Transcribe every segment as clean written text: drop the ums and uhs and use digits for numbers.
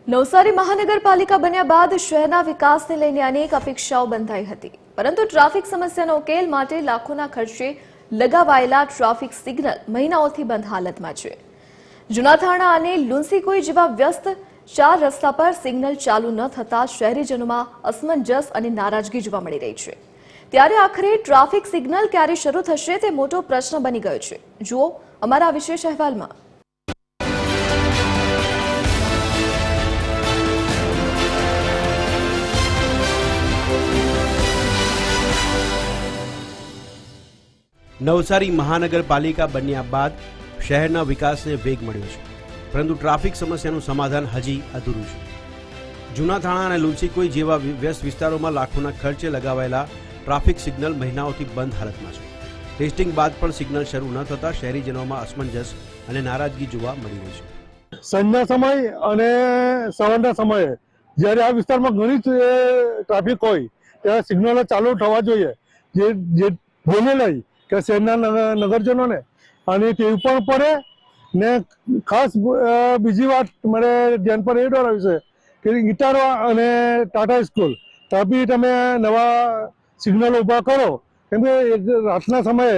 નવસારી મહાનગરપાલિકા બન્યા બાદ શહેરના વિકાસને લઈને અનેક અપેક્ષાઓ બંધાઈ હતી, પરંતુ ટ્રાફિક સમસ્યાનો ઉકેલ માટે લાખોના ખર્ચે લગાવાયેલા ટ્રાફિક સિગ્નલ મહિનાઓથી બંધ હાલતમાં છે। જૂનાથાણા અને લુન્સીકોઈ જેવા વ્યસ્ત 4 રસ્તા પર સિગ્નલ ચાલુ ન થતા શહેરીજનોમાં અસમંજસ અને નારાજગી જોવા મળી રહી છે। ત્યારે આખરે ટ્રાફિક સિગ્નલ ક્યારે શરૂ થશે તે મોટો પ્રશ્ન બની ગયો છે। જુઓ અમારા વિશેષ અહેવાલમાં। નવસારી મહાનગરપાલિકા બન્યા બાદ શહેરના વિકાસને વેગ મળ્યો છે, પરંતુ ટ્રાફિક સમસ્યાનું સમાધાન હજી અધૂરું છે। જૂનાથાણા અને લુન્સીકોઈ જેવા વ્યસ્ત વિસ્તારોમાં લાખોના ખર્ચે લગાવાયેલા ટ્રાફિક સિગ્નલ મહિનાઓથી બંધ હાલતમાં છે। ટેસ્ટિંગ બાદ પણ સિગ્નલ શરૂ ન થતા શહેરીજનોમાં અસમંજસ અને નારાજગી જોવા મળી રહી છે। સાંજના સમય અને સવારના સમયે જ્યારે આ વિસ્તારમાં ઘણી ટ્રાફિક હોય ત્યારે સિગ્નલો ચાલુ થવા જોઈએ, જે ભૂલે લઈ કે શહેરના નગરજનોને અને ટેવ પણ પડે ને। ખાસ બીજી વાત મારે ધ્યાન પર એ દોરાવી છે કે ઇટારવા અને ટાટા સ્કૂલ ત્યાં તમે નવા સિગ્નલો ઊભા કરો, કેમ કે રાતના સમયે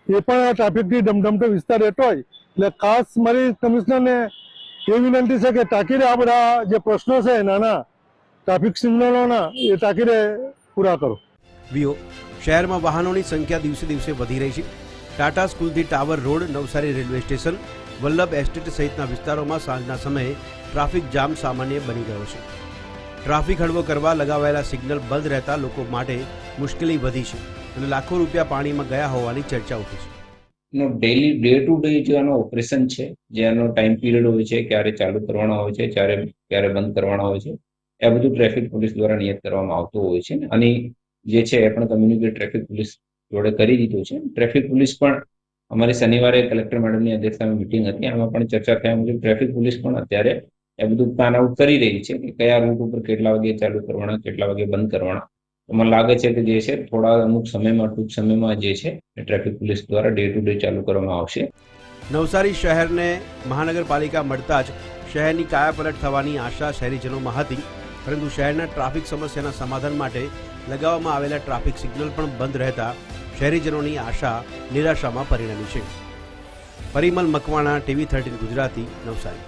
એ પણ ટ્રાફિકથી ધમધમતો વિસ્તાર રહેતો હોય, એટલે ખાસ મારી કમિશનરને એ વિનંતી છે કે તાકીદે આ બધા જે પ્રશ્નો છે નાના ટ્રાફિક સિગ્નલોના એ તાકીદે પૂરા કરો। શહેરમાં વાહનોની સંખ્યા દિવસે દિવસે વધી રહી છે। ટાટા સ્કૂલથી tower road, Navsari railway station, Vallabh estate સહિતના વિસ્તારોમાં સાંજના સમયે ટ્રાફિક જામ સામાન્ય બની ગયો છે। ટ્રાફિક હળવો કરવા લગાવાયેલા સિગ્નલ બંધ રહેતા લોકો માટે મુશ્કેલી વધી છે અને લાખો રૂપિયા પાણીમાં ગયા હોવાની ચર્ચા ઉઠી છે। ડેલી ડે ટુ ડે જે આનો ઓપરેશન છે, જે આનો ટાઈમ પીરિયડ હોય છે, ક્યારે ચાલુ કરવાનો હોય છે, ક્યારે બંધ કરવાના હોય છે, એ બધું ટ્રાફિક પોલીસ દ્વારા નિયત કરવામાં આવતું હોય છે અને જે છે એ પણ કમ્યુનિકેટ ટ્રાફિક પોલીસ જોડે કરી દીધું છે। ટ્રાફિક પોલીસ પણ અમારી શનિવારે કલેક્ટર મેડમની અધ્યક્ષતામાં મિટિંગ હતી, આમાં પણ ચર્ચા થયા મુજબ ટ્રાફિક પોલીસ પણ અત્યારે એ બધું પ્લાન આઉટ કરી રહી છે કે કયા રૂટ ઉપર કેટલા વાગે ચાલુ કરવાના, કેટલા વાગે બંધ કરવાના। તો મને લાગે છે કે જે છે થોડા અમુક સમયમાં, ટૂંક સમયમાં જે છે એ ટ્રાફિક પોલીસ દ્વારા ડે ટુ ડે ચાલુ કરવામાં આવશે। નવસારી શહેરને મહાનગરપાલિકા મળતા જ શહેરની કાયાપલટ થવાની આશા શહેરીજનોમાં હતી, પરંતુ શહેરના ટ્રાફિક સમસ્યાના સમાધાન માટે લગાવવામાં આવેલા ટ્રાફિક સિગ્નલ પણ બંધ રહેતા શહેરીજનોની આશા નિરાશામાં પરિણમી છે। પરિમલ મકવાણા, TV13 ગુજરાતી, નવસારી।